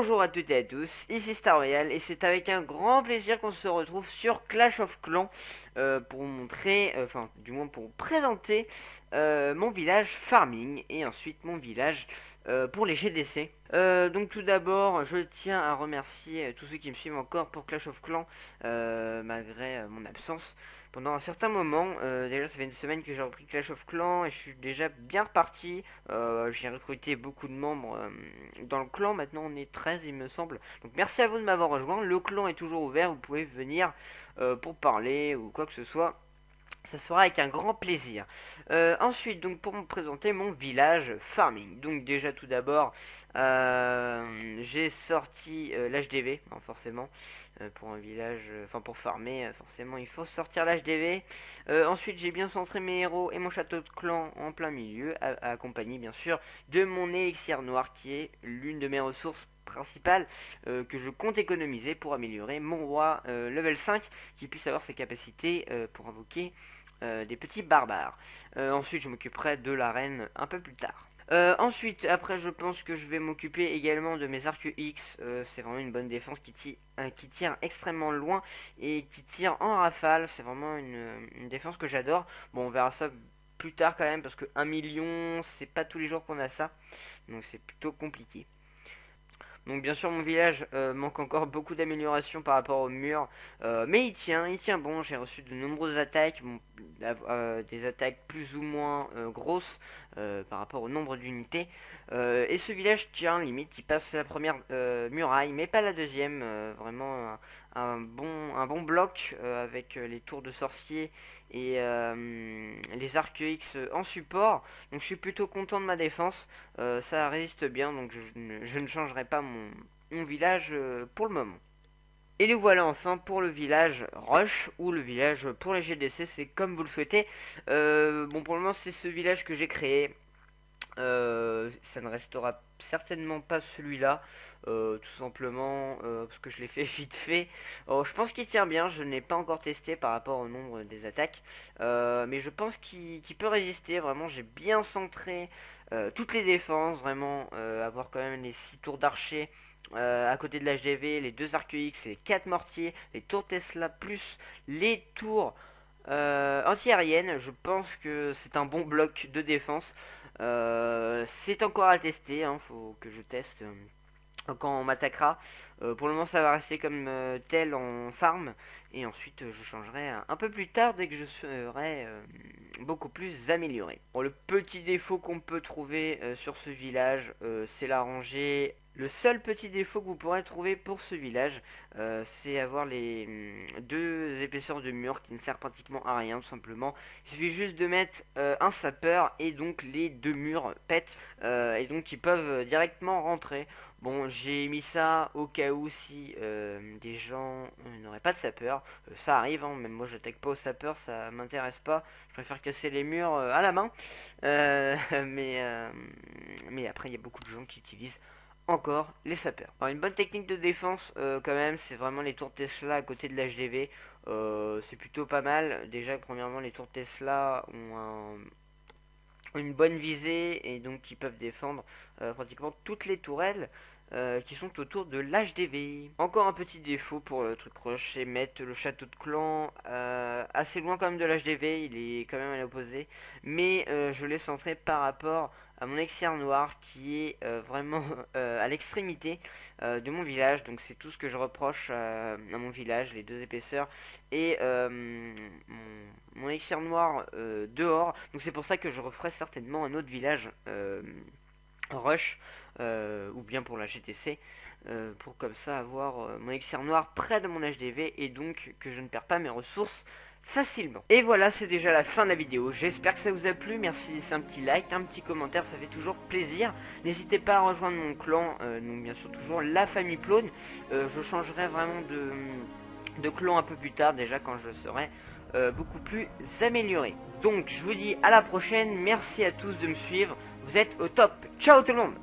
Bonjour à toutes et à tous, ici Star Royal et c'est avec un grand plaisir qu'on se retrouve sur Clash of Clans pour vous montrer, enfin du moins pour vous présenter mon village farming et ensuite mon village pour les GDC. Donc tout d'abord je tiens à remercier tous ceux qui me suivent encore pour Clash of Clans malgré mon absence. Pendant un certain moment, déjà ça fait une semaine que j'ai repris Clash of Clans et je suis déjà bien reparti. J'ai recruté beaucoup de membres dans le clan, maintenant on est 13 il me semble. Donc merci à vous de m'avoir rejoint, le clan est toujours ouvert, vous pouvez venir pour parler ou quoi que ce soit. Ça sera avec un grand plaisir. Ensuite, donc pour me présenter mon village farming. Donc déjà tout d'abord, j'ai sorti l'HDV, hein, forcément. Pour un village, enfin pour farmer, forcément il faut sortir l'HDV. Ensuite j'ai bien centré mes héros et mon château de clan en plein milieu, accompagné bien sûr de mon élixir noir qui est l'une de mes ressources principales que je compte économiser pour améliorer mon roi level 5 qui puisse avoir ses capacités pour invoquer des petits barbares. Ensuite je m'occuperai de l'arène un peu plus tard. Ensuite, après, je pense que je vais m'occuper également de mes arcs X. C'est vraiment une bonne défense qui tire extrêmement loin et qui tire en rafale. C'est vraiment une défense que j'adore. Bon, on verra ça plus tard quand même parce que 1 million, c'est pas tous les jours qu'on a ça. Donc c'est plutôt compliqué. Donc bien sûr mon village manque encore beaucoup d'améliorations par rapport au mur, mais il tient bon. J'ai reçu de nombreuses attaques, bon, des attaques plus ou moins grosses par rapport au nombre d'unités. Et ce village tient limite, il passe la première muraille, mais pas la deuxième. Vraiment un bon bloc avec les tours de sorciers et les arcs X en support. Donc je suis plutôt content de ma défense. Ça résiste bien, donc je ne changerai pas mon village pour le moment. Et nous voilà enfin pour le village Rush ou le village pour les GDC, c'est comme vous le souhaitez. Bon, pour le moment c'est ce village que j'ai créé. Ça ne restera certainement pas celui-là. Tout simplement parce que je l'ai fait vite fait. Je pense qu'il tient bien, je n'ai pas encore testé par rapport au nombre des attaques, mais je pense qu'il peut résister. Vraiment, j'ai bien centré toutes les défenses, vraiment avoir quand même les 6 tours d'archer à côté de l'HDV, les 2 arcs X, les 4 mortiers, les tours Tesla plus les tours anti-aériennes. Je pense que c'est un bon bloc de défense. C'est encore à tester, hein, faut que je teste quand on m'attaquera. Pour le moment ça va rester comme tel en farm et ensuite je changerai un peu plus tard dès que je serai beaucoup plus amélioré. Bon, le petit défaut qu'on peut trouver sur ce village c'est la rangée. Le seul petit défaut que vous pourrez trouver pour ce village c'est avoir les 2 épaisseurs de mur qui ne servent pratiquement à rien tout simplement. Il suffit juste de mettre un sapeur et donc les 2 murs pètent et donc ils peuvent directement rentrer. Bon, j'ai mis ça au cas où si des gens n'auraient pas de sapeur. Ça arrive, hein, même moi j'attaque pas au sapeur, ça m'intéresse pas. Je préfère casser les murs à la main. Mais après, il y a beaucoup de gens qui utilisent encore les sapeurs. Alors, une bonne technique de défense quand même, c'est vraiment les tours Tesla à côté de l'HDV. C'est plutôt pas mal. Déjà, premièrement, les tours Tesla ont une bonne visée et donc ils peuvent défendre pratiquement toutes les tourelles qui sont autour de l'HDV. Encore un petit défaut pour le truc rush, c'est mettre le château de clan assez loin quand même de l'HDV, il est quand même à l'opposé, mais je l'ai centré par rapport à mon élixir noir qui est vraiment à l'extrémité de mon village. Donc c'est tout ce que je reproche à mon village, les 2 épaisseurs et mon élixir noir dehors. Donc c'est pour ça que je referai certainement un autre village rush ou bien pour la GTC pour comme ça avoir mon élixir noir près de mon HDV et donc que je ne perds pas mes ressources facilement. Et voilà, c'est déjà la fin de la vidéo. J'espère que ça vous a plu. Merci de laisser un petit like, un petit commentaire, ça fait toujours plaisir. N'hésitez pas à rejoindre mon clan, donc bien sûr toujours la famille Plone. Je changerai vraiment de clan un peu plus tard, déjà quand je serai beaucoup plus amélioré. Donc je vous dis à la prochaine, merci à tous de me suivre, vous êtes au top. Ciao tout le monde.